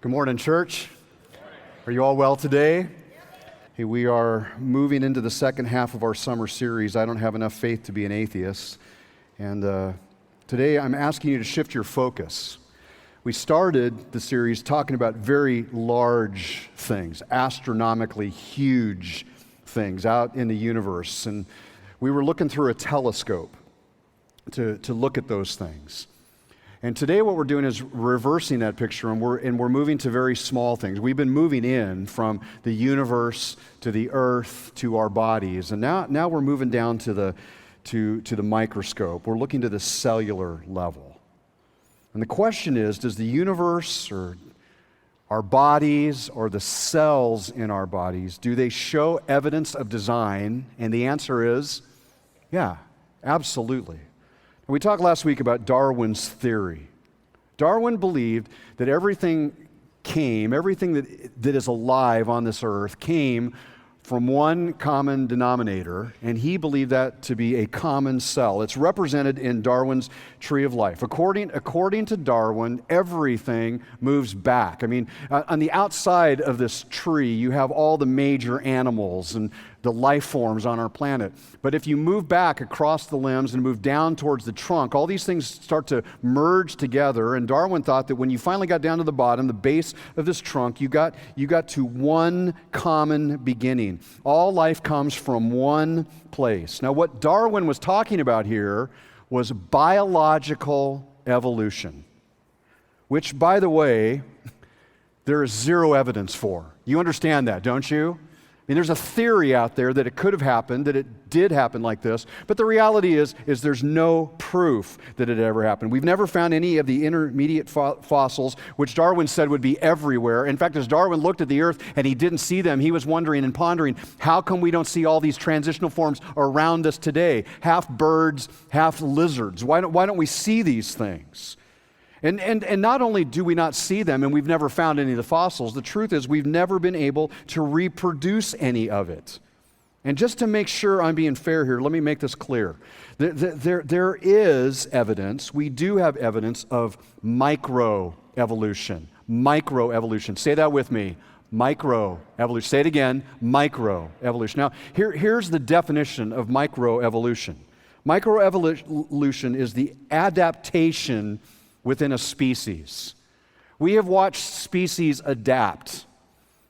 Good morning, church. Are you all well today? Hey, we are moving into the second half of our summer series, I Don't Have Enough Faith to Be an Atheist. And today I'm asking you to shift your focus. We started the series talking about very large things, astronomically huge things out in the universe. And we were looking through a telescope to look at those things. And today what we're doing is reversing that picture, and we're moving to very small things. We've been moving in from the universe to the earth to our bodies, and now we're moving down to the microscope. We're looking to the cellular level. And the question is, does the universe or our bodies or the cells in our bodies, do they show evidence of design? And the answer is, yeah, absolutely. We talked last week about Darwin's theory. Darwin believed that everything that is alive on this earth came from one common denominator, and he believed that to be a common cell. It's represented in Darwin's tree of life. According to Darwin, everything moves back. I mean, on the outside of this tree, you have all the major animals and the life forms on our planet. But if you move back across the limbs and move down towards the trunk, all these things start to merge together. And Darwin thought that when you finally got down to the bottom, the base of this trunk, you got to one common beginning. All life comes from one place. Now, what Darwin was talking about here was biological evolution, which, by the way, there is zero evidence for. You understand that, don't you? I mean, there's a theory out there that it could have happened, that it did happen like this, but the reality is there's no proof that it ever happened. We've never found any of the intermediate fossils, which Darwin said would be everywhere. In fact, as Darwin looked at the earth and he didn't see them, he was wondering and pondering, how come we don't see all these transitional forms around us today? Half birds, half lizards. Why don't we see these things? And not only do we not see them, and we've never found any of the fossils, the truth is we've never been able to reproduce any of it. And just to make sure I'm being fair here, let me make this clear. There is evidence, we do have evidence of microevolution. Microevolution. Say that with me. Microevolution. Say it again. Microevolution. Now, here's the definition of microevolution. Microevolution is the adaptation within a species. We have watched species adapt.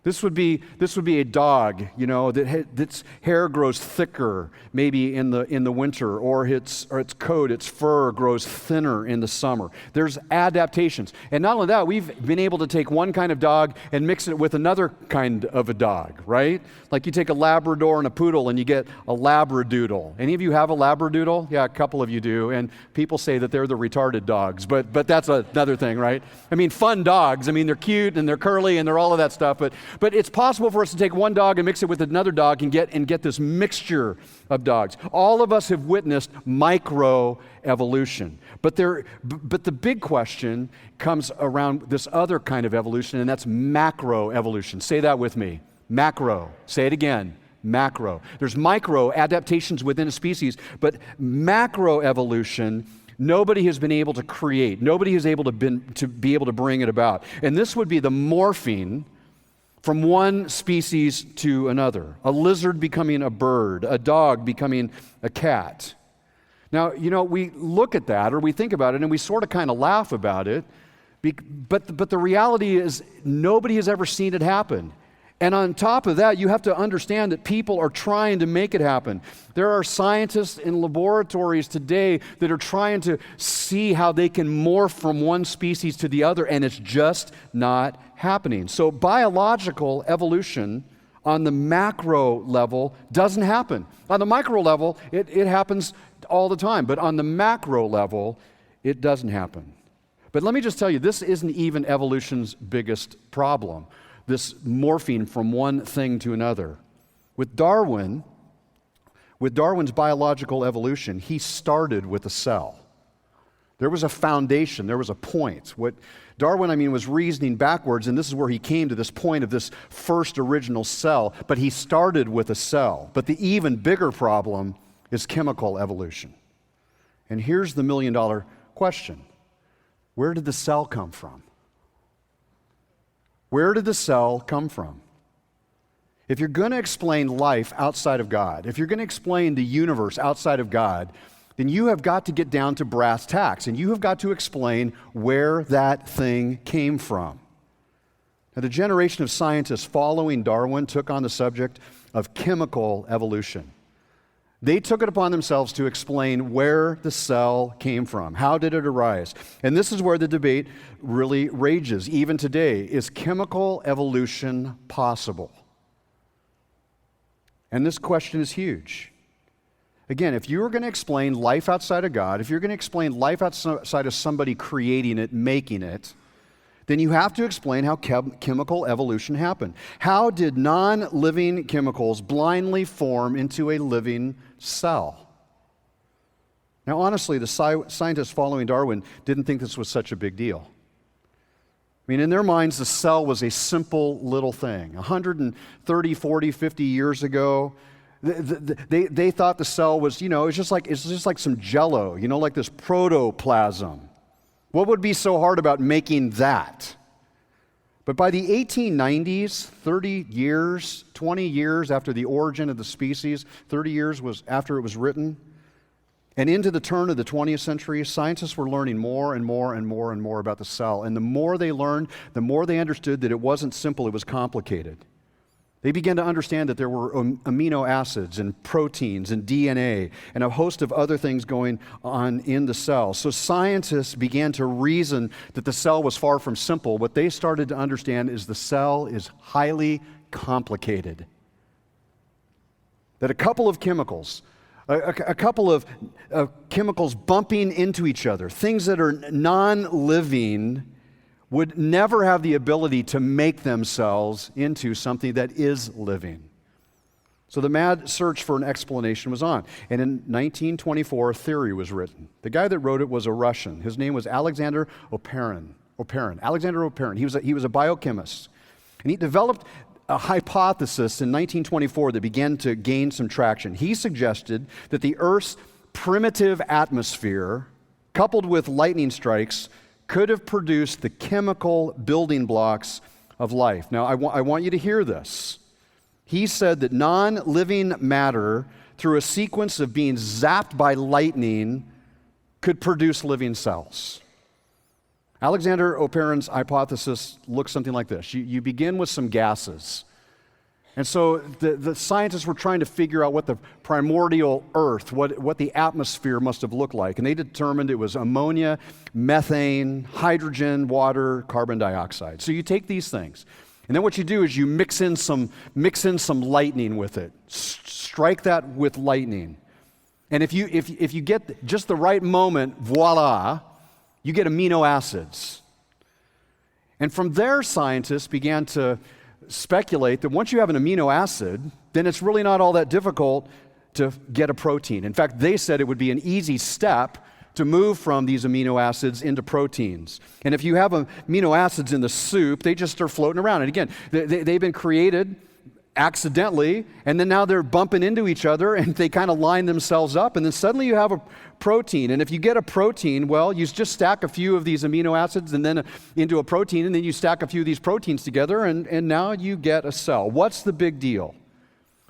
This would be a dog, that its hair grows thicker maybe in the winter, or its coat, its fur grows thinner in the summer. There's adaptations. And not only that, we've been able to take one kind of dog and mix it with another kind of a dog, right? Like you take a Labrador and a poodle and you get a Labradoodle. Any of you have a Labradoodle? Yeah, a couple of you do. And people say that they're the retarded dogs, but that's another thing, right? I mean, fun dogs. I mean, they're cute and they're curly and they're all of that stuff, but it's possible for us to take one dog and mix it with another dog and get this mixture of dogs. All of us have witnessed microevolution. But the big question comes around this other kind of evolution, and that's macroevolution. Say that with me. Macro. Say it again. Macro. There's micro adaptations within a species, but macroevolution, nobody has been able to create. Nobody is able to be able to bring it about. And this would be the morphing from one species to another. A lizard becoming a bird, a dog becoming a cat. Now, we look at that or we think about it and we sort of kind of laugh about it, but the reality is nobody has ever seen it happen. And on top of that, you have to understand that people are trying to make it happen. There are scientists in laboratories today that are trying to see how they can morph from one species to the other, and it's just not happening. So biological evolution on the macro level doesn't happen. On the micro level, it happens all the time, but on the macro level, it doesn't happen. But let me just tell you, this isn't even evolution's biggest problem, this morphing from one thing to another. With Darwin's biological evolution, he started with a cell. There was a foundation, there was a point. What Darwin, was reasoning backwards, and this is where he came to this point of this first original cell, but he started with a cell. But the even bigger problem is chemical evolution. And here's the million-dollar question. Where did the cell come from? Where did the cell come from? If you're going to explain life outside of God, if you're going to explain the universe outside of God, then you have got to get down to brass tacks, and you have got to explain where that thing came from. Now, the generation of scientists following Darwin took on the subject of chemical evolution. They took it upon themselves to explain where the cell came from. How did it arise? And this is where the debate really rages, even today. Is chemical evolution possible? And this question is huge. Again, if you are going to explain life outside of God, if you're going to explain life outside of somebody creating it, making it, then you have to explain how chemical evolution happened. How did non-living chemicals blindly form into a living cell? Now, honestly, the scientists following Darwin didn't think this was such a big deal. I mean, in their minds, the cell was a simple little thing. 130, 40, 50 years ago, they thought the cell was, it's just like some jello, like this protoplasm. What would be so hard about making that? But by the 1890s, 30 years, 20 years after the origin of the species, 30 years was after it was written, and into the turn of the 20th century, scientists were learning more and more and more and more about the cell. And the more they learned, the more they understood that it wasn't simple, it was complicated. They began to understand that there were amino acids and proteins and DNA and a host of other things going on in the cell. So scientists began to reason that the cell was far from simple. What they started to understand is the cell is highly complicated. That a couple of chemicals, a couple of chemicals bumping into each other, things that are non-living, would never have the ability to make themselves into something that is living. So the mad search for an explanation was on. And in 1924, a theory was written. The guy that wrote it was a Russian. His name was Alexander Oparin. Alexander Oparin. He was a biochemist. And he developed a hypothesis in 1924 that began to gain some traction. He suggested that the Earth's primitive atmosphere, coupled with lightning strikes, could have produced the chemical building blocks of life. Now, I want you to hear this. He said that non-living matter, through a sequence of being zapped by lightning, could produce living cells. Alexander Oparin's hypothesis looks something like this. You begin with some gases. And so the scientists were trying to figure out what the primordial earth, what the atmosphere must have looked like. And they determined it was ammonia, methane, hydrogen, water, carbon dioxide. So you take these things. And then what you do is you mix in some lightning with it. Strike that with lightning. And if you get just the right moment, voila, you get amino acids. And from there, scientists began to speculate that once you have an amino acid, then it's really not all that difficult to get a protein. In fact, they said it would be an easy step to move from these amino acids into proteins. And if you have amino acids in the soup, they just start floating around. And again, they've been created accidentally, and then now they're bumping into each other, and they kind of line themselves up, and then suddenly you have a protein. And if you get a protein, well, you just stack a few of these amino acids and then into a protein, and then you stack a few of these proteins together, and now you get a cell. What's the big deal?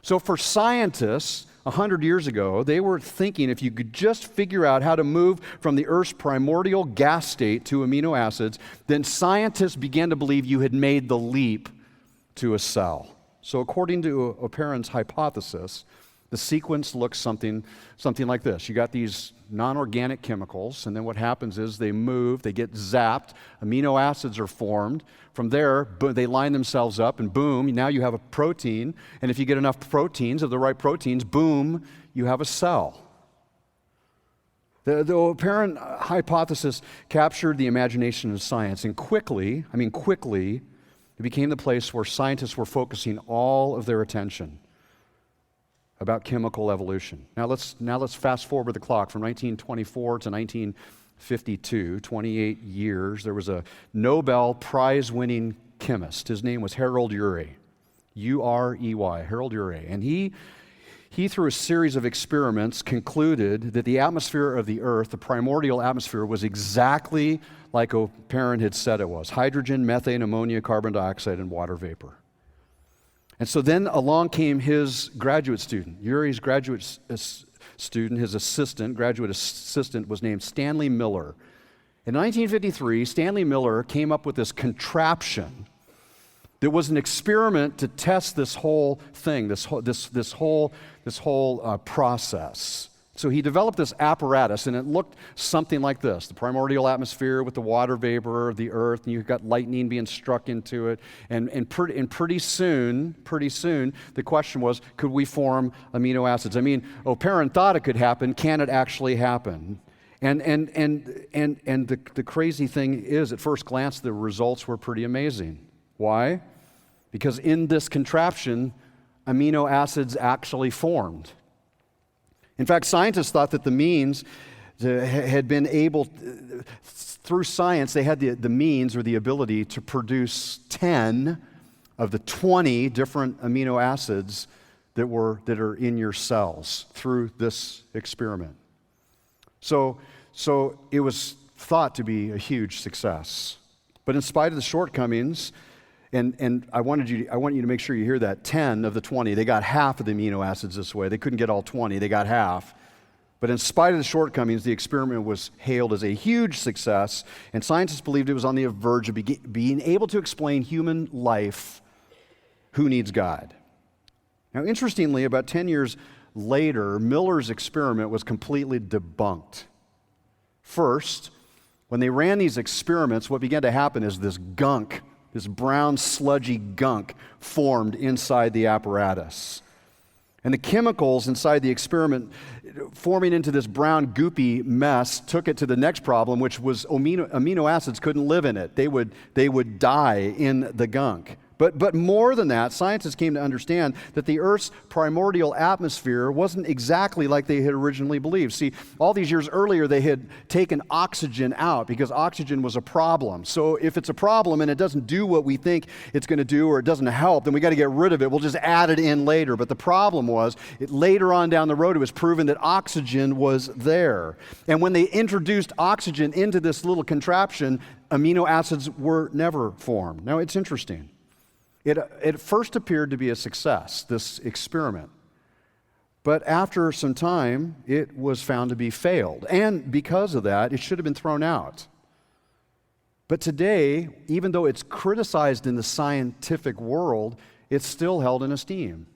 So for scientists 100 years ago, they were thinking if you could just figure out how to move from the Earth's primordial gas state to amino acids, then scientists began to believe you had made the leap to a cell. So according to Oparin's hypothesis, the sequence looks something like this. You got these non-organic chemicals, and then what happens is they move, they get zapped, amino acids are formed. From there, they line themselves up, and boom, now you have a protein. And if you get enough proteins, of the right proteins, boom, you have a cell. The Oparin hypothesis captured the imagination of science, and quickly, it became the place where scientists were focusing all of their attention about chemical evolution. Now let's fast forward the clock from 1924 to 1952, 28 years. There was a Nobel Prize-winning chemist. His name was Harold Urey, U-R-E-Y, Harold Urey. And he he, through a series of experiments, concluded that the atmosphere of the Earth, the primordial atmosphere, was exactly like Oparin had said it was: hydrogen, methane, ammonia, carbon dioxide, and water vapor. And so then along came his graduate student, Urey's graduate student, his graduate assistant was named Stanley Miller. In 1953, Stanley Miller came up with this contraption that was an experiment to test this whole thing, this whole process. So he developed this apparatus, and it looked something like this: the primordial atmosphere with the water vapor of the Earth, and you've got lightning being struck into it. And pretty soon, the question was, could we form amino acids? I mean, Oparin thought it could happen. Can it actually happen? And the crazy thing is, at first glance, the results were pretty amazing. Why? Because in this contraption, amino acids actually formed. In fact, scientists thought that the means had been able, through science, they had the means or the ability to produce 10 of the 20 different amino acids that are in your cells through this experiment. So it was thought to be a huge success. But in spite of the shortcomings, and I want you to make sure you hear that, 10 of the 20, they got half of the amino acids this way. They couldn't get all 20, they got half. But in spite of the shortcomings, the experiment was hailed as a huge success, and scientists believed it was on the verge of being able to explain human life. Who needs God? Now, interestingly, about 10 years later, Miller's experiment was completely debunked. First, when they ran these experiments, what began to happen is this brown, sludgy gunk formed inside the apparatus. And the chemicals inside the experiment, forming into this brown, goopy mess, took it to the next problem, which was amino acids couldn't live in it. They would die in the gunk. But more than that, scientists came to understand that the Earth's primordial atmosphere wasn't exactly like they had originally believed. See, all these years earlier, they had taken oxygen out because oxygen was a problem. So if it's a problem and it doesn't do what we think it's going to do, or it doesn't help, then we got to get rid of it. We'll just add it in later. But the problem was, later on down the road, it was proven that oxygen was there. And when they introduced oxygen into this little contraption, amino acids were never formed. Now, it's interesting. It first appeared to be a success, this experiment. But after some time, it was found to be failed. And because of that, it should have been thrown out. But today, even though it's criticized in the scientific world, it's still held in esteem.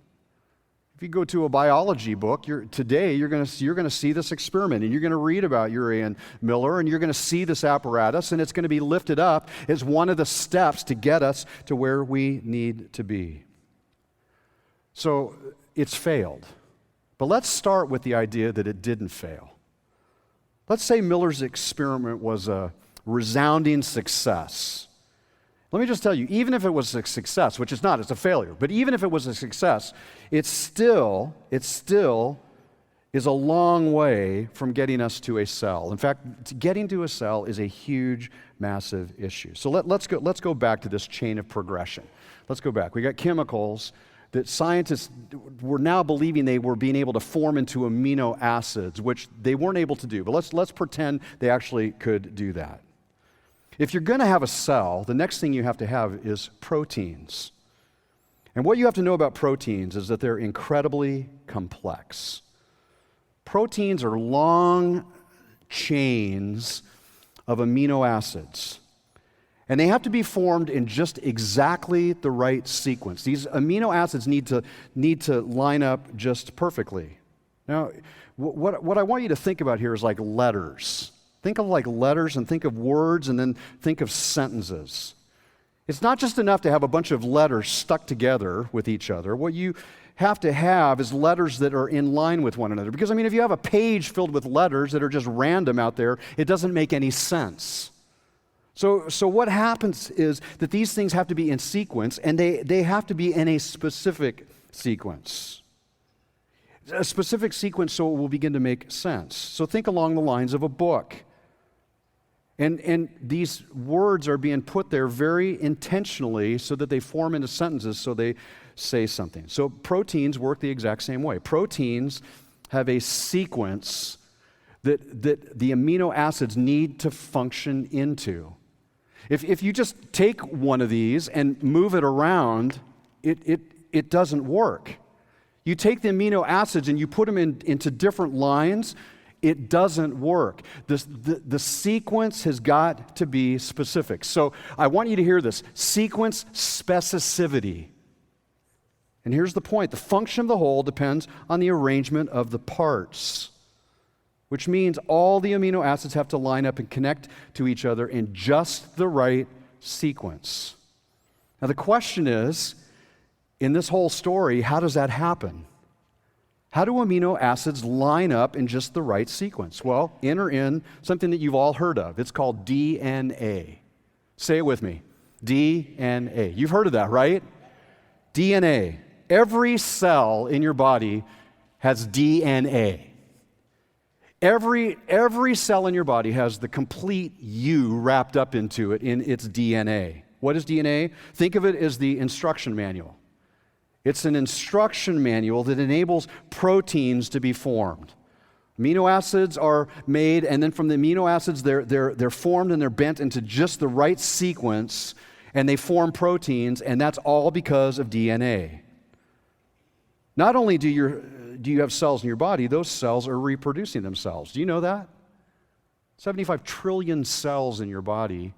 If you go to a biology book, today you're going to see this experiment, and you're going to read about Urey and Miller, and you're going to see this apparatus, and it's going to be lifted up as one of the steps to get us to where we need to be. So it's failed. But let's start with the idea that it didn't fail. Let's say Miller's experiment was a resounding success. Let me just tell you, even if it was a success, which it's not, it's a failure, but even if it was a success, it still is a long way from getting us to a cell. In fact, getting to a cell is a huge, massive issue. So let's go back to this chain of progression. Let's go back. We got chemicals that scientists were now believing they were being able to form into amino acids, which they weren't able to do. But let's pretend they actually could do that. If you're going to have a cell, the next thing you have to have is proteins. And what you have to know about proteins is that they're incredibly complex. Proteins are long chains of amino acids. And they have to be formed in just exactly the right sequence. These amino acids need to line up just perfectly. Now, what I want you to think about here is like letters. Think of like letters, and think of words, and then think of sentences. It's not just enough to have a bunch of letters stuck together with each other. What you have to have is letters that are in line with one another. Because, I mean, if you have a page filled with letters that are just random out there, it doesn't make any sense. So what happens is that these things have to be in sequence, and they have to be in a specific sequence. A specific sequence so it will begin to make sense. So think along the lines of a book. And these words are being put there very intentionally so that they form into sentences, so say something. So proteins work the exact same way. Proteins have a sequence that the amino acids need to function into. If you just take one of these and move it around, it doesn't work. You take the amino acids and you put them into different lines, it doesn't work. The sequence has got to be specific. So I want you to hear this. Sequence specificity. And here's the point. The function of the whole depends on the arrangement of the parts, which means all the amino acids have to line up and connect to each other in just the right sequence. Now the question is, in this whole story, how does that happen? How do amino acids line up in just the right sequence? Well, enter in something that you've all heard of. It's called DNA. Say it with me. DNA. You've heard of that, right? DNA. Every cell in your body has DNA. Every cell in your body has the complete you wrapped up into it in its DNA. What is DNA? Think of it as the instruction manual. It's an instruction manual that enables proteins to be formed. Amino acids are made, and then from the amino acids, they're formed and they're bent into just the right sequence, and they form proteins, and that's all because of DNA. Not only do you have cells in your body, those cells are reproducing themselves. Do you know that? 75 trillion cells in your body.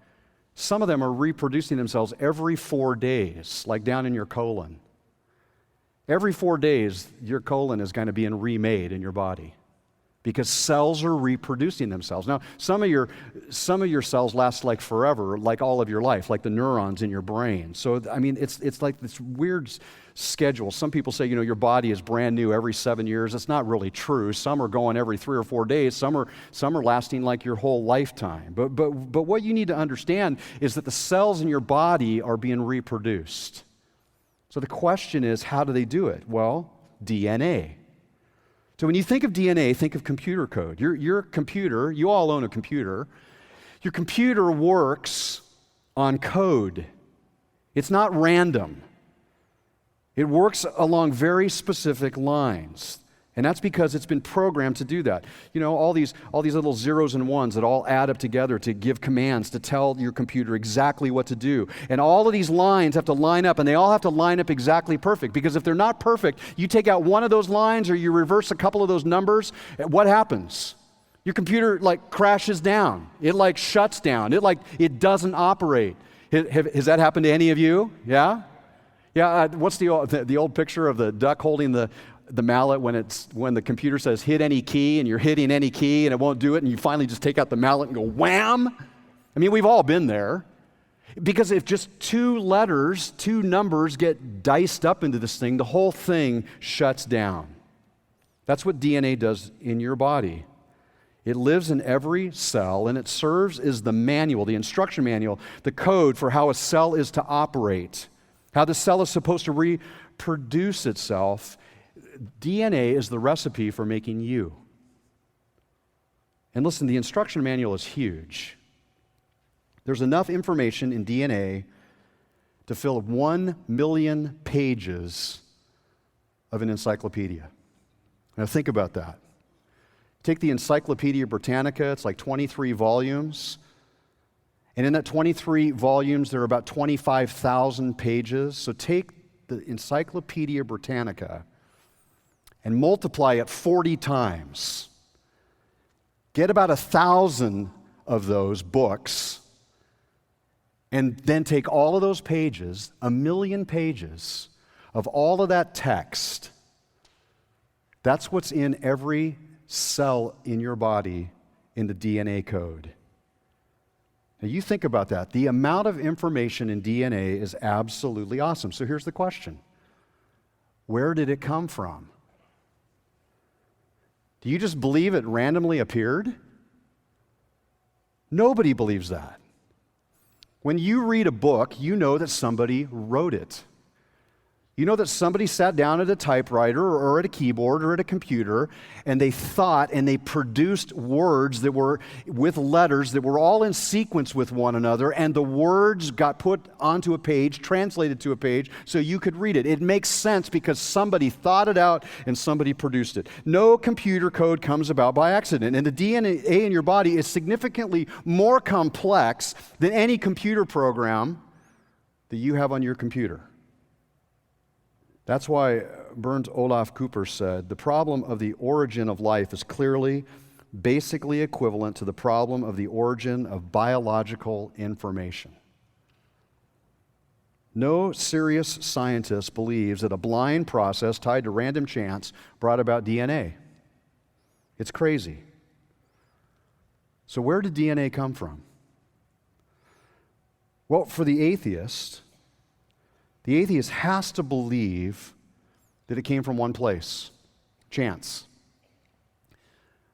Some of them are reproducing themselves every 4 days, like down in your colon. Every 4 days, your colon is going to be remade in your body because cells are reproducing themselves. Now, some of your cells last like forever, like all of your life, like the neurons in your brain. So, I mean, it's like this weird schedule. Some people say, your body is brand new every 7 years. That's not really true. Some are going every 3 or 4 days. Some are lasting like your whole lifetime. But what you need to understand is that the cells in your body are being reproduced. So the question is, how do they do it? Well, DNA. So when you think of DNA, think of computer code. Your computer, you all own a computer. Your computer works on code. It's not random. It works along very specific lines. And that's because it's been programmed to do that. All these little zeros and ones that all add up together to give commands to tell your computer exactly what to do. And all of these lines have to line up, and they all have to line up exactly perfect. Because if they're not perfect, you take out one of those lines or you reverse a couple of those numbers, what happens? Your computer crashes down. It shuts down. It doesn't operate. Has that happened to any of you? Yeah? Yeah, what's the old picture of the duck holding the mallet when the computer says hit any key and you're hitting any key and it won't do it and you finally just take out the mallet and go wham? I mean, we've all been there. Because if just 2 numbers get diced up into this thing, the whole thing shuts down. That's what DNA does in your body. It lives in every cell and it serves as the manual, the instruction manual, the code for how a cell is to operate, how the cell is supposed to reproduce itself. DNA is the recipe for making you. And listen, the instruction manual is huge. There's enough information in DNA to fill 1 million pages of an encyclopedia. Now think about that. Take the Encyclopedia Britannica, it's like 23 volumes. And in that 23 volumes, there are about 25,000 pages. So take the Encyclopedia Britannica and multiply it 40 times. Get about 1,000 of those books, and then take all of those pages, 1 million pages of all of that text. That's what's in every cell in your body in the DNA code. Now you think about that. The amount of information in DNA is absolutely awesome. So here's the question. Where did it come from? Do you just believe it randomly appeared? Nobody believes that. When you read a book, you know that somebody wrote it. You know that somebody sat down at a typewriter or at a keyboard or at a computer, and they thought and they produced words that were with letters that were all in sequence with one another, and the words got put onto a page, translated to a page, so you could read it. It makes sense because somebody thought it out and somebody produced it. No computer code comes about by accident, and the DNA in your body is significantly more complex than any computer program that you have on your computer. That's why Bernd Olaf Cooper said, the problem of the origin of life is clearly, basically equivalent to the problem of the origin of biological information. No serious scientist believes that a blind process tied to random chance brought about DNA. It's crazy. So where did DNA come from? Well, for the atheist has to believe that it came from one place, chance.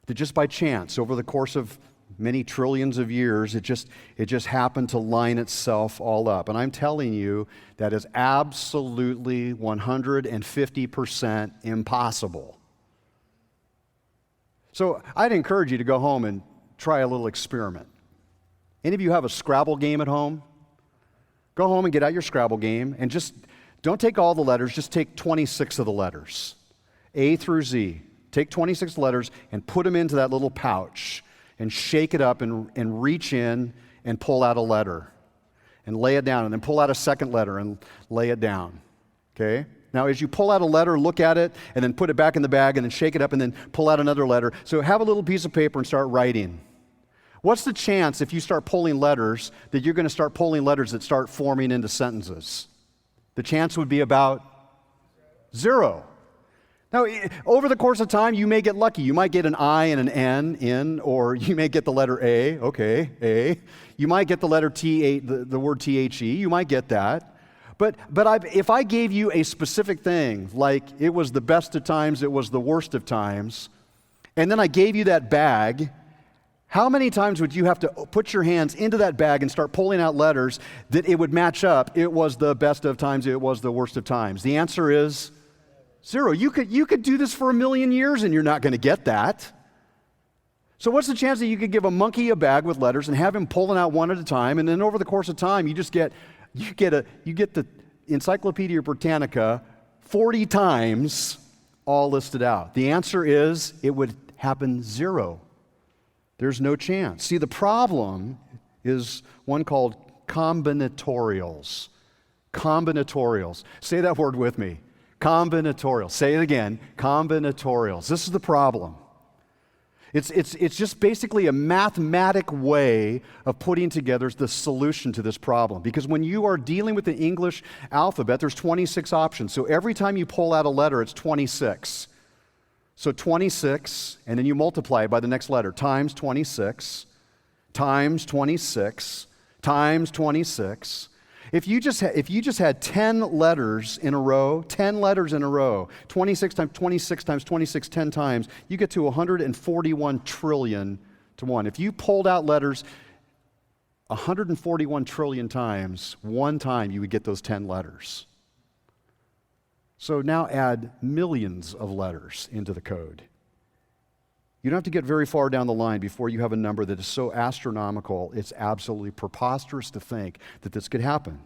That just by chance, over the course of many trillions of years, it just happened to line itself all up. And I'm telling you, that is absolutely 150% impossible. So I'd encourage you to go home and try a little experiment. Any of you have a Scrabble game at home? Go home and get out your Scrabble game and just don't take all the letters, just take 26 of the letters, A through Z. Take 26 letters and put them into that little pouch and shake it up and reach in and pull out a letter and lay it down, and then pull out a second letter and lay it down, okay? Now, as you pull out a letter, look at it and then put it back in the bag and then shake it up and then pull out another letter. So have a little piece of paper and start writing. What's the chance if you start pulling letters that you're going to start pulling letters that start forming into sentences? The chance would be about 0. Now, over the course of time, you may get lucky. You might get an I and an N in, or you may get the letter A, okay, A. You might get the letter T, the word T-H-E. You might get that. But if I gave you a specific thing, like it was the best of times, it was the worst of times, and then I gave you that bag, how many times would you have to put your hands into that bag and start pulling out letters that it would match up? It was the best of times, it was the worst of times. The answer is 0. You could do this for 1,000,000 years and you're not going to get that. So what's the chance that you could give a monkey a bag with letters and have him pulling out one at a time, and then over the course of time you get the Encyclopedia Britannica 40 times all listed out? The answer is it would happen 0. There's no chance. See, the problem is one called combinatorials. Combinatorials. Say that word with me. Combinatorials. Say it again. Combinatorials. This is the problem. It's just basically a mathematic way of putting together the solution to this problem. Because when you are dealing with the English alphabet, there's 26 options. So every time you pull out a letter, it's 26. So 26, and then you multiply it by the next letter, times 26, times 26, times 26. If you just had 10 letters in a row, 26 times 26 times 26 10 times, you get to 141 trillion to 1. If you pulled out letters 141 trillion times, one time you would get those 10 letters. So now add millions of letters into the code. You don't have to get very far down the line before you have a number that is so astronomical, it's absolutely preposterous to think that this could happen.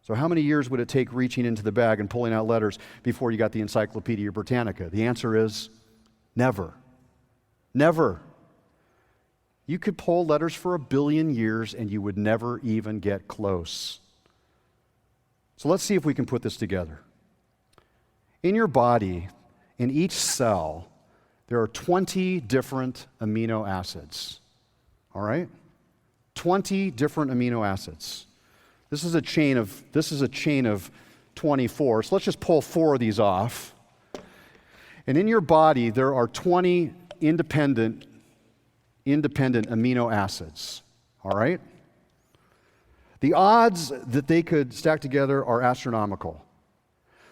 So how many years would it take reaching into the bag and pulling out letters before you got the Encyclopedia Britannica? The answer is never. Never. You could pull letters for 1 billion years and you would never even get close. So let's see if we can put this together. In your body, in each cell, there are 20 different amino acids. All right? 20 different amino acids. This is a chain of 24. So let's just pull 4 of these off. And in your body, there are 20 independent amino acids. All right? The odds that they could stack together are astronomical.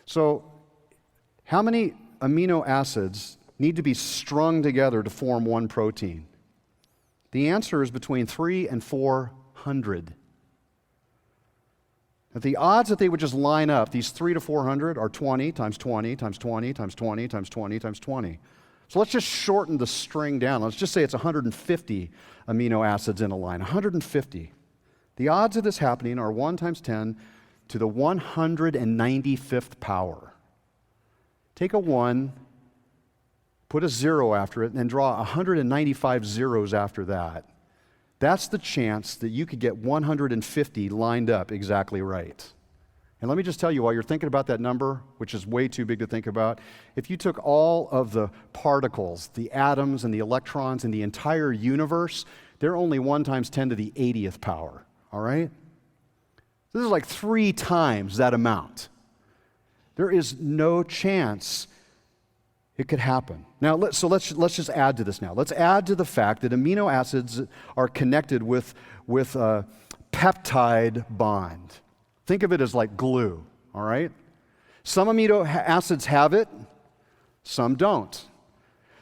So how many amino acids need to be strung together to form one protein? The answer is between 300 and 400. That the odds that they would just line up, these 3 to 400, are 20 times 20 times 20 times 20 times 20 times 20. So let's just shorten the string down. Let's just say it's 150 amino acids in a line, 150. The odds of this happening are 1 times 10 to the 195th power. Take a 1, put a 0 after it, and then draw 195 zeros after that. That's the chance that you could get 150 lined up exactly right. And let me just tell you, while you're thinking about that number, which is way too big to think about, if you took all of the particles, the atoms and the electrons in the entire universe, they're only 1 times 10 to the 80th power, all right? This is like 3 times that amount. There is no chance it could happen. Now, let's just add to this now. Let's add to the fact that amino acids are connected with a peptide bond. Think of it as like glue, all right? Some amino acids have it, some don't.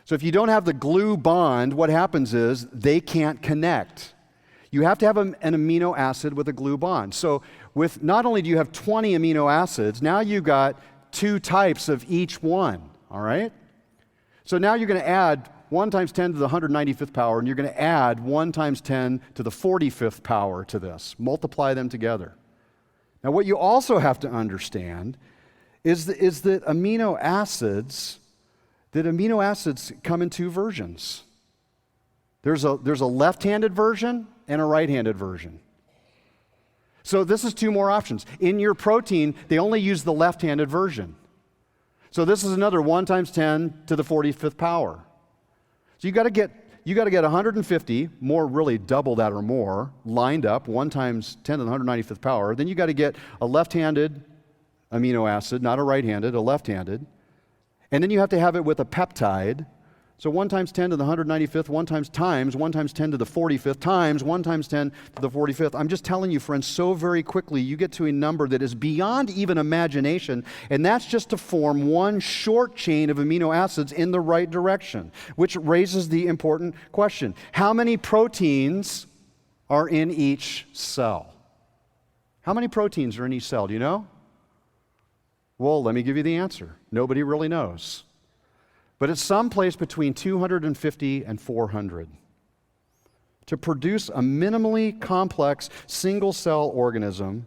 So if you don't have the glue bond, what happens is they can't connect. You have to have an amino acid with a glue bond. So with not only do you have 20 amino acids, now you've got 2 types of each one, all right? So now you're going to add 1 times 10 to the 195th power, and you're going to add 1 times 10 to the 45th power to this. Multiply them together. Now, what you also have to understand is that amino acids come in 2 versions. There's a left-handed version and a right-handed version. So this is 2 more options. In your protein, they only use the left-handed version. So this is another 1 times 10 to the 45th power. So you got to get 150, more really double that or more, lined up, 1 times 10 to the 195th power. Then you got to get a left-handed amino acid, not a right-handed, a left-handed. And then you have to have it with a peptide. So 1 times 10 to the 195th, 1 times 10 to the 45th, times 1 times 10 to the 45th. I'm just telling you, friends, so very quickly you get to a number that is beyond even imagination, and that's just to form one short chain of amino acids in the right direction, which raises the important question. How many proteins are in each cell? How many proteins are in each cell? Do you know? Well, let me give you the answer. Nobody really knows. But it's someplace between 250 and 400. To produce a minimally complex single-cell organism,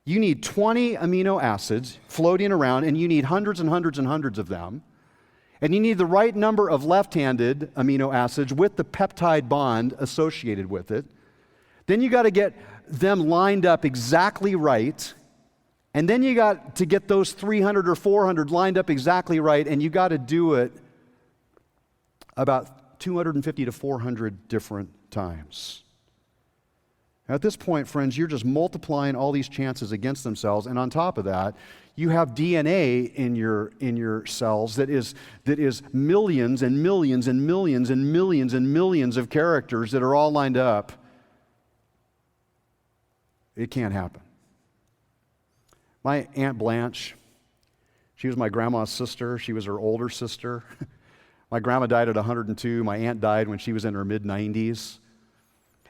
you need 20 amino acids floating around, and you need hundreds and hundreds and hundreds of them. And you need the right number of left-handed amino acids with the peptide bond associated with it. Then you got to get them lined up exactly right. And then you got to get those 300 or 400 lined up exactly right, and you got to do it about 250 to 400 different times. Now, at this point, friends, you're just multiplying all these chances against themselves, and on top of that, you have DNA in your cells that is millions and millions and millions and millions and millions of characters that are all lined up. It can't happen. My Aunt Blanche, she was my grandma's sister. She was her older sister. My grandma died at 102. My aunt died when she was in her mid-90s.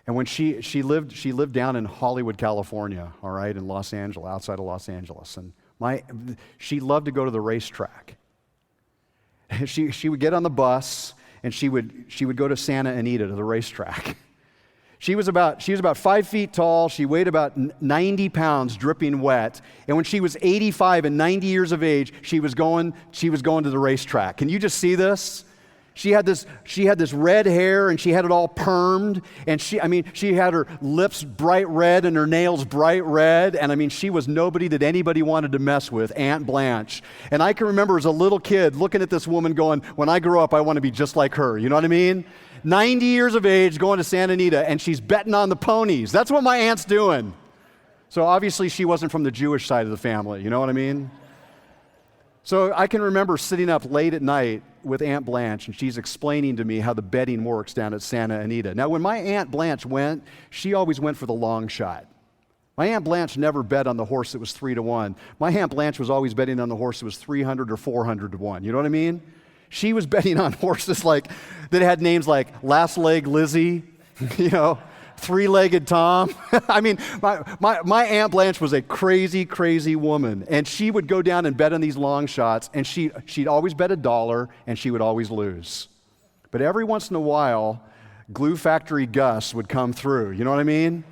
And when she lived down in Hollywood, California, all right, in Los Angeles, outside of Los Angeles. And she loved to go to the racetrack. She would get on the bus and she would go to Santa Anita to the racetrack. She was about 5 feet tall. She weighed about 90 pounds, dripping wet. And when she was 85 and 90 years of age, she was going to the racetrack. Can you just see this? She had this red hair, and she had it all permed, and she had her lips bright red and her nails bright red, and she was nobody that anybody wanted to mess with, Aunt Blanche. And I can remember as a little kid looking at this woman going, when I grow up, I want to be just like her. You know what I mean? 90 years of age, going to Santa Anita, and she's betting on the ponies. That's what my aunt's doing. So obviously she wasn't from the Jewish side of the family, you know what I mean? So I can remember sitting up late at night with Aunt Blanche, and she's explaining to me how the betting works down at Santa Anita. Now, when my Aunt Blanche went, she always went for the long shot. My Aunt Blanche never bet on the horse that was 3-1. My Aunt Blanche was always betting on the horse that was 300 or 400 to 1. You know what I mean? She was betting on horses that had names like Last Leg Lizzie, Three-legged Tom. I mean, my Aunt Blanche was a crazy, crazy woman. And she would go down and bet on these long shots, and she'd always bet $1, and she would always lose. But every once in a while, Glue Factory Gus would come through. You know what I mean?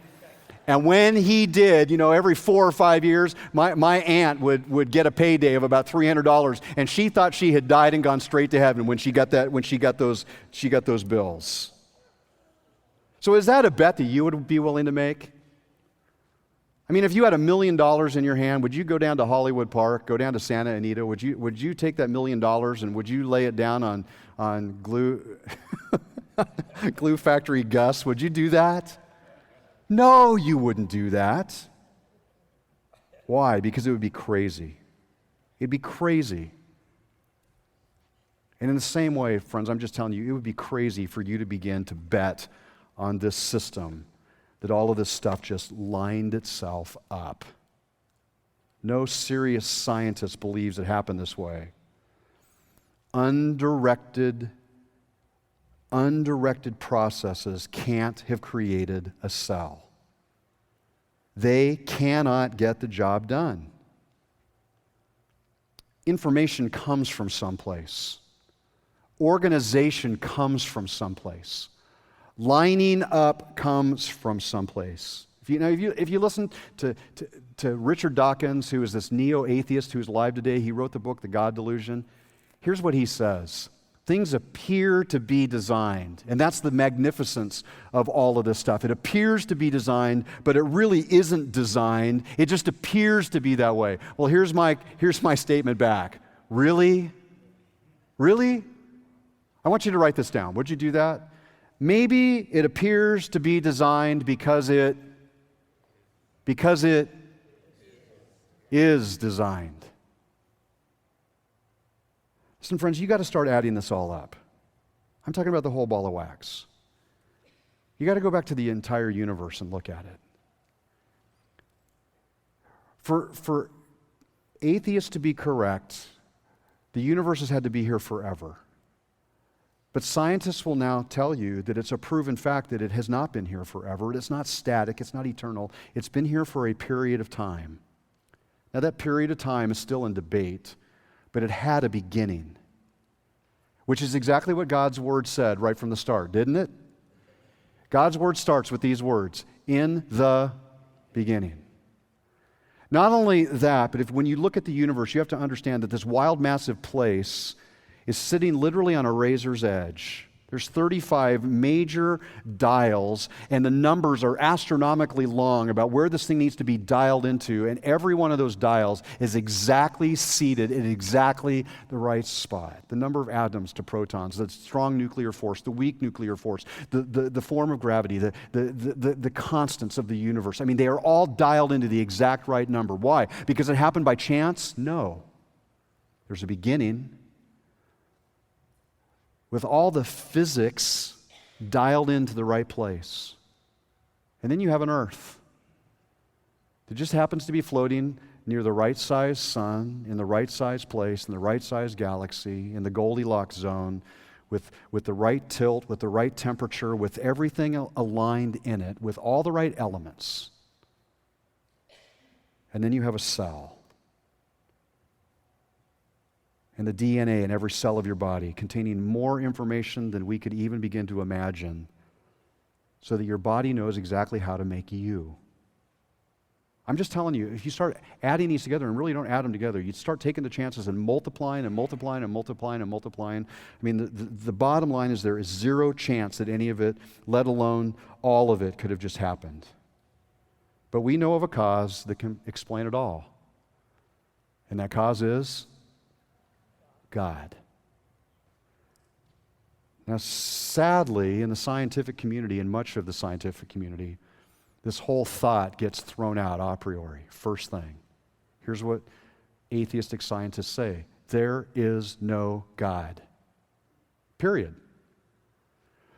And when he did, every 4 or 5 years, my aunt would get a payday of about $300, and she thought she had died and gone straight to heaven when she got those bills. So is that a bet that you would be willing to make? I mean, if you had $1 million in your hand, would you go down to Hollywood Park, go down to Santa Anita? Would you take that $1 million and would you lay it down on glue Glue Factory Gus? Would you do that? No, you wouldn't do that. Why? Because it would be crazy. It'd be crazy. And in the same way, friends, I'm just telling you, it would be crazy for you to begin to bet on this system that all of this stuff just lined itself up. No serious scientist believes it happened this way. Undirected processes can't have created a cell. They cannot get the job done. Information comes from someplace. Organization comes from someplace. Lining up comes from someplace. If you listen to Richard Dawkins, who is this neo-atheist who's alive today, he wrote the book, The God Delusion. Here's what he says. Things appear to be designed, and that's the magnificence of all of this stuff. It appears to be designed, but it really isn't designed. It just appears to be that way. Well, here's my statement back. Really? Really? I want you to write this down. Would you do that? Maybe it appears to be designed because it is designed. Listen, friends, you got to start adding this all up. I'm talking about the whole ball of wax. You got to go back to the entire universe and look at it. For atheists to be correct, the universe has had to be here forever. But scientists will now tell you that it's a proven fact that it has not been here forever. It's not static. It's not eternal. It's been here for a period of time. Now, that period of time is still in debate, but it had a beginning, which is exactly what God's Word said right from the start, didn't it? God's Word starts with these words, in the beginning. Not only that, but when you look at the universe, you have to understand that this wild, massive place is sitting literally on a razor's edge. There's 35 major dials, and the numbers are astronomically long about where this thing needs to be dialed into, and every one of those dials is exactly seated in exactly the right spot. The number of atoms to protons, the strong nuclear force, the weak nuclear force, the form of gravity, the constants of the universe. I mean, they are all dialed into the exact right number. Why? Because it happened by chance? No. There's a beginning, with all the physics dialed into the right place. And then you have an Earth that just happens to be floating near the right size sun, in the right size place, in the right size galaxy, in the Goldilocks zone, with the right tilt, with the right temperature, with everything aligned in it, with all the right elements. And then you have a cell. And the DNA in every cell of your body containing more information than we could even begin to imagine, so that your body knows exactly how to make you. I'm just telling you, if you start adding these together and really don't add them together, you'd start taking the chances and multiplying and multiplying and multiplying and multiplying. I mean, the bottom line is there is zero chance that any of it, let alone all of it, could have just happened. But we know of a cause that can explain it all. And that cause is God. Now, sadly, in the scientific community, in much of the scientific community, this whole thought gets thrown out a priori. First thing. Here's what atheistic scientists say. There is no God. Period.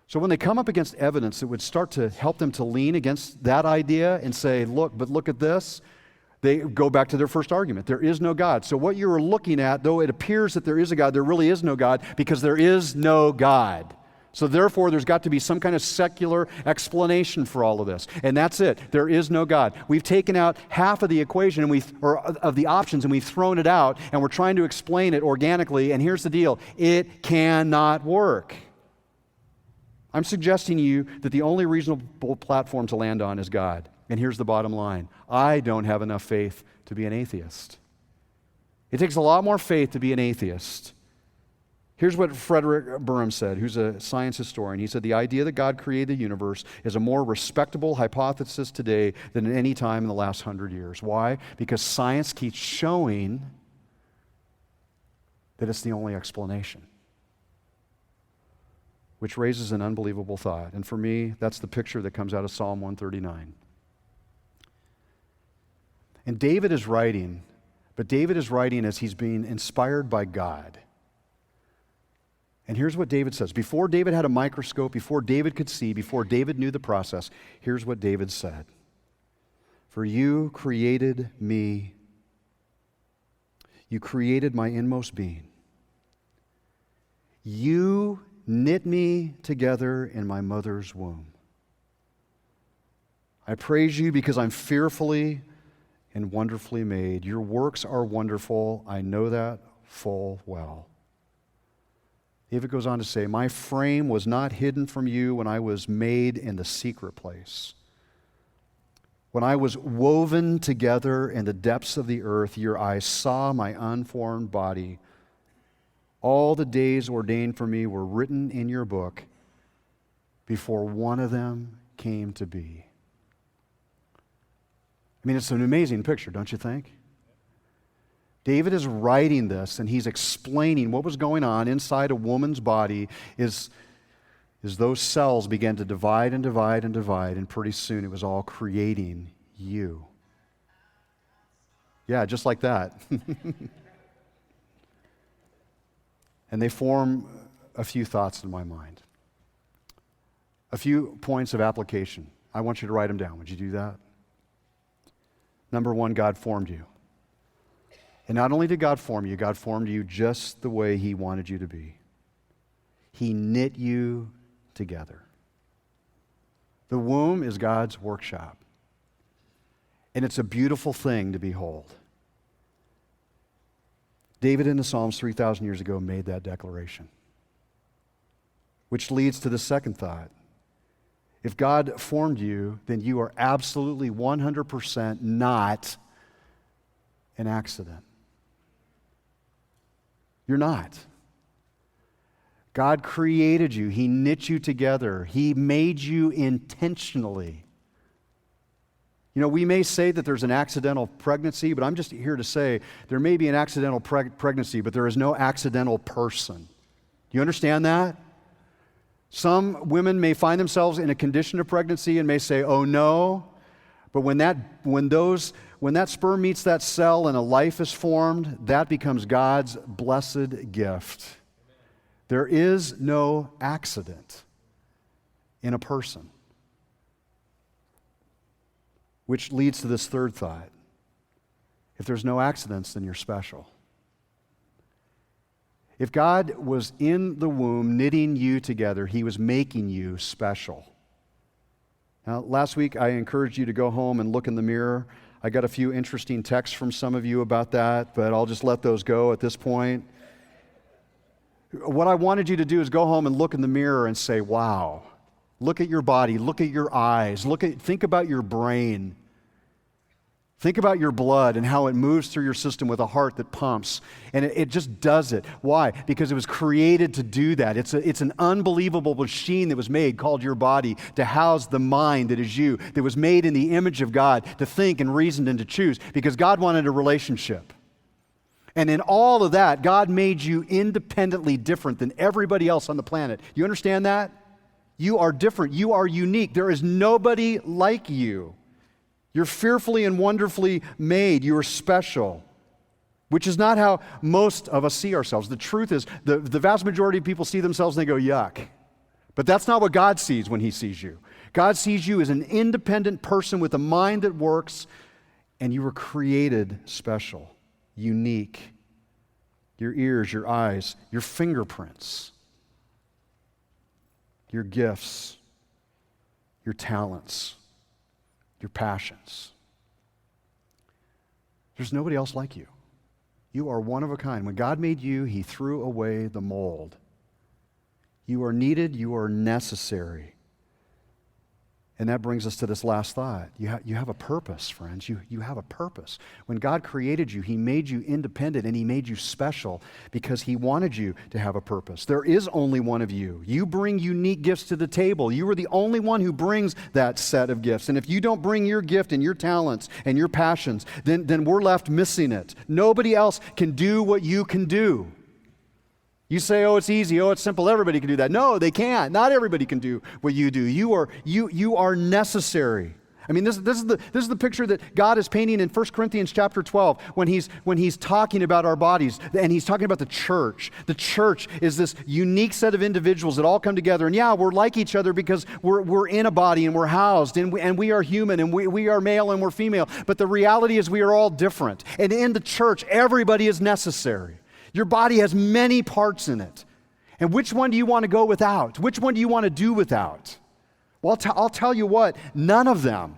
So when they come up against evidence that would start to help them to lean against that idea and say, look at this, they go back to their first argument. There is no God. So what you're looking at, though it appears that there is a God, there really is no God because there is no God. So therefore, there's got to be some kind of secular explanation for all of this. And that's it. There is no God. We've taken out half of the equation or of the options, and we've thrown it out, and we're trying to explain it organically. And here's the deal. It cannot work. I'm suggesting to you that the only reasonable platform to land on is God. And here's the bottom line. I don't have enough faith to be an atheist. It takes a lot more faith to be an atheist. Here's what Frederick Burham said, who's a science historian. He said, the idea that God created the universe is a more respectable hypothesis today than at any time in the last 100 years. Why? Because science keeps showing that it's the only explanation. Which raises an unbelievable thought. And for me, that's the picture that comes out of Psalm 139. And David is writing, but David is writing as he's being inspired by God. And here's what David says. Before David had a microscope, before David could see, before David knew the process, here's what David said. For you created me. You created my inmost being. You knit me together in my mother's womb. I praise you because I'm fearfully and wonderfully made. Your works are wonderful. I know that full well. David goes on to say, my frame was not hidden from you when I was made in the secret place. When I was woven together in the depths of the earth, your eyes saw my unformed body. All the days ordained for me were written in your book before one of them came to be. I mean, it's an amazing picture, don't you think? David is writing this, and he's explaining what was going on inside a woman's body as those cells began to divide and divide and divide, and pretty soon it was all creating you. Yeah, just like that. And they form a few thoughts in my mind. A few points of application. I want you to write them down. Would you do that? Number one, God formed you. And not only did God form you just the way He wanted you to be. He knit you together. The womb is God's workshop. And it's a beautiful thing to behold. David in the Psalms 3,000 years ago made that declaration. Which leads to the second thought. If God formed you, then you are absolutely 100% not an accident. You're not. God created you. He knit you together. He made you intentionally. You know, we may say that there's an accidental pregnancy, but I'm just here to say there may be an accidental pregnancy, but there is no accidental person. Do you understand that? Some women may find themselves in a condition of pregnancy and may say, oh no, but when that sperm meets that cell and a life is formed, that becomes God's blessed gift. There is no accident in a person. Which leads to this third thought. If there's no accidents, then you're special. If God was in the womb knitting you together, He was making you special. Now, last week I encouraged you to go home and look in the mirror. I got a few interesting texts from some of you about that, but I'll just let those go at this point. What I wanted you to do is go home and look in the mirror and say, wow. Look at your body, look at your eyes, think about your brain. Think about your blood and how it moves through your system with a heart that pumps. And it just does it. Why? Because it was created to do that. It's an unbelievable machine that was made called your body to house the mind that is you, that was made in the image of God to think and reason and to choose because God wanted a relationship. And in all of that, God made you independently different than everybody else on the planet. You understand that? You are different. You are unique. There is nobody like you. You're fearfully and wonderfully made. You are special, which is not how most of us see ourselves. The truth is, the vast majority of people see themselves and they go, yuck. But that's not what God sees when He sees you. God sees you as an independent person with a mind that works, and you were created special, unique. Your ears, your eyes, your fingerprints. your gifts, your talents, your passions. There's nobody else like you. You are one of a kind. When God made you, He threw away the mold. You are needed, you are necessary. And that brings us to this last thought. You have a purpose, friends. You have a purpose. When God created you, He made you independent and He made you special because He wanted you to have a purpose. There is only one of you. You bring unique gifts to the table. You are the only one who brings that set of gifts. And if you don't bring your gift and your talents and your passions, then we're left missing it. Nobody else can do what you can do. You say, oh, it's easy, oh, it's simple, everybody can do that. No, they can't. Not everybody can do what you do. You are necessary. I mean, this is the picture that God is painting in 1 Corinthians chapter 12 when he's talking about our bodies, and He's talking about the church. The church is this unique set of individuals that all come together. And yeah, we're like each other because we're in a body and we're housed, and we are human, and we are male and we're female. But the reality is we are all different. And in the church, everybody is necessary. Your body has many parts in it. And which one do you want to go without? Which one do you want to do without? Well, I'll tell you what, none of them.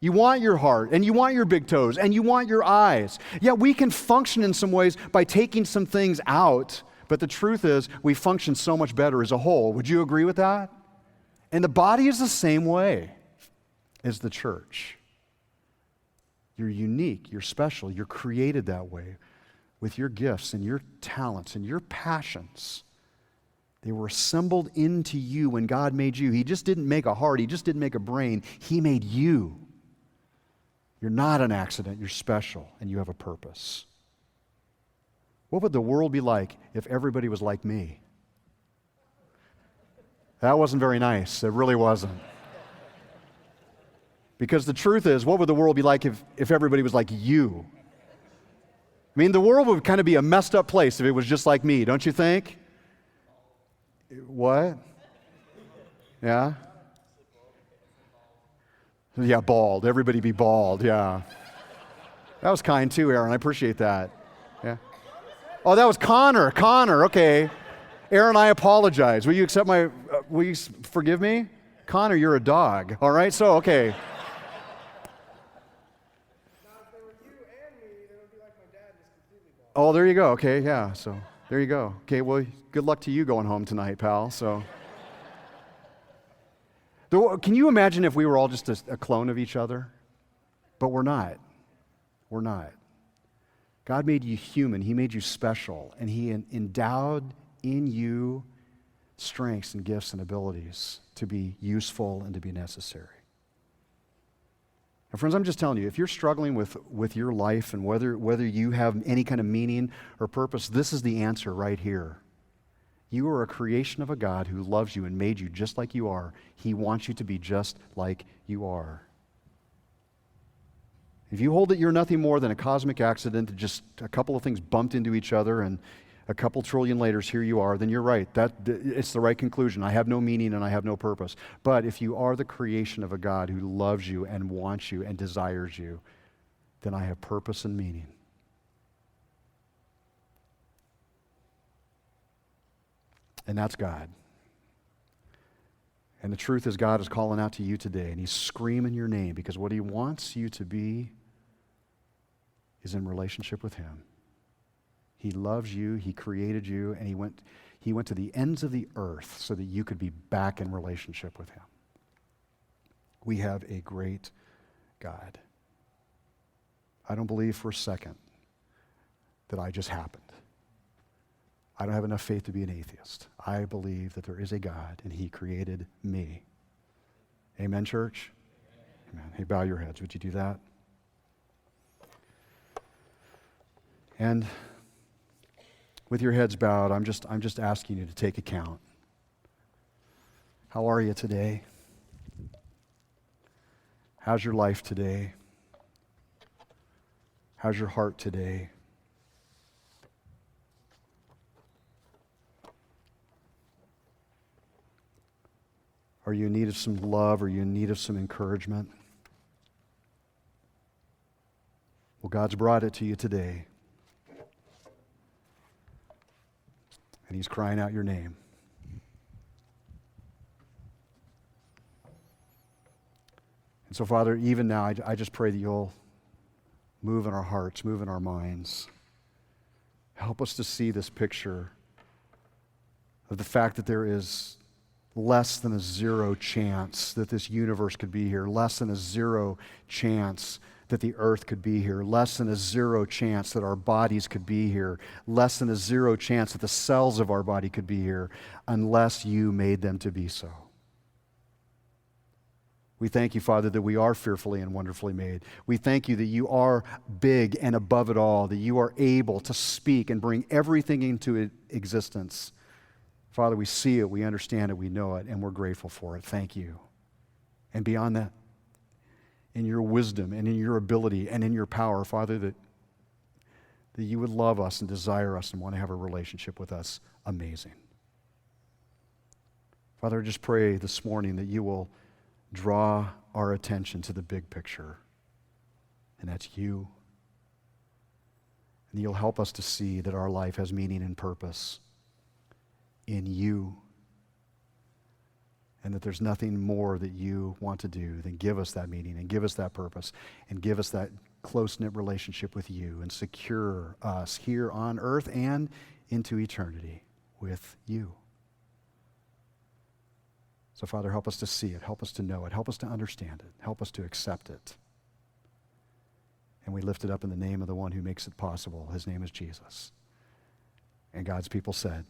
You want your heart, and you want your big toes, and you want your eyes. Yeah, we can function in some ways by taking some things out, but the truth is we function so much better as a whole. Would you agree with that? And the body is the same way as the church. You're unique, you're special, you're created that way. With your gifts and your talents and your passions. They were assembled into you when God made you. He just didn't make a heart. He just didn't make a brain. He made you. You're not an accident. You're special, and you have a purpose. What would the world be like if everybody was like me? That wasn't very nice. It really wasn't. Because the truth is, what would the world be like if everybody was like you? I mean, the world would kind of be a messed up place if it was just like me, don't you think? What? Yeah? Yeah, bald. Everybody be bald, yeah. That was kind too, Aaron. I appreciate that. Yeah. Oh, that was Connor. Connor, okay. Aaron, I apologize. Will you accept will you forgive me? Connor, you're a dog, all right? So, okay. Oh, there you go. Okay, yeah. So there you go. Okay, well, good luck to you going home tonight, pal. So, can you imagine if we were all just a clone of each other? But we're not. We're not. God made you human. He made you special, and He endowed in you strengths and gifts and abilities to be useful and to be necessary. Now, friends, I'm just telling you, if you're struggling with your life and whether you have any kind of meaning or purpose, this is the answer right here. You are a creation of a God who loves you and made you just like you are. He wants you to be just like you are. If you hold that you're nothing more than a cosmic accident, that just a couple of things bumped into each other and a couple trillion later, here you are, then you're right. It's the right conclusion. I have no meaning and I have no purpose. But if you are the creation of a God who loves you and wants you and desires you, then I have purpose and meaning. And that's God. And the truth is, God is calling out to you today, and He's screaming your name because what He wants you to be is in relationship with Him. He loves you, He created you, and He went to the ends of the earth so that you could be back in relationship with Him. We have a great God. I don't believe for a second that I just happened. I don't have enough faith to be an atheist. I believe that there is a God, and He created me. Amen, church? Amen. Hey, bow your heads. Would you do that? And with your heads bowed, I'm just asking you to take account. How are you today? How's your life today? How's your heart today? Are you in need of some love? Are you in need of some encouragement? Well, God's brought it to you today. And He's crying out your name. And so, Father, even now, I just pray that you'll move in our hearts, move in our minds. Help us to see this picture of the fact that there is less than a zero chance that this universe could be here, less than a zero chance that the earth could be here, less than a zero chance that our bodies could be here, less than a zero chance that the cells of our body could be here, unless you made them to be so. We thank you, Father, that we are fearfully and wonderfully made. We thank you that you are big and above it all, that you are able to speak and bring everything into existence. Father, we see it, we understand it, we know it, and we're grateful for it. Thank you. And beyond that, in your wisdom and in your ability and in your power, Father, that you would love us and desire us and want to have a relationship with us. Amazing. Father, I just pray this morning that you will draw our attention to the big picture, and that's you. And you'll help us to see that our life has meaning and purpose in you, and that there's nothing more that you want to do than give us that meaning and give us that purpose and give us that close-knit relationship with you and secure us here on earth and into eternity with you. So, Father, help us to see it, help us to know it, help us to understand it, help us to accept it. And we lift it up in the name of the one who makes it possible. His name is Jesus. And God's people said,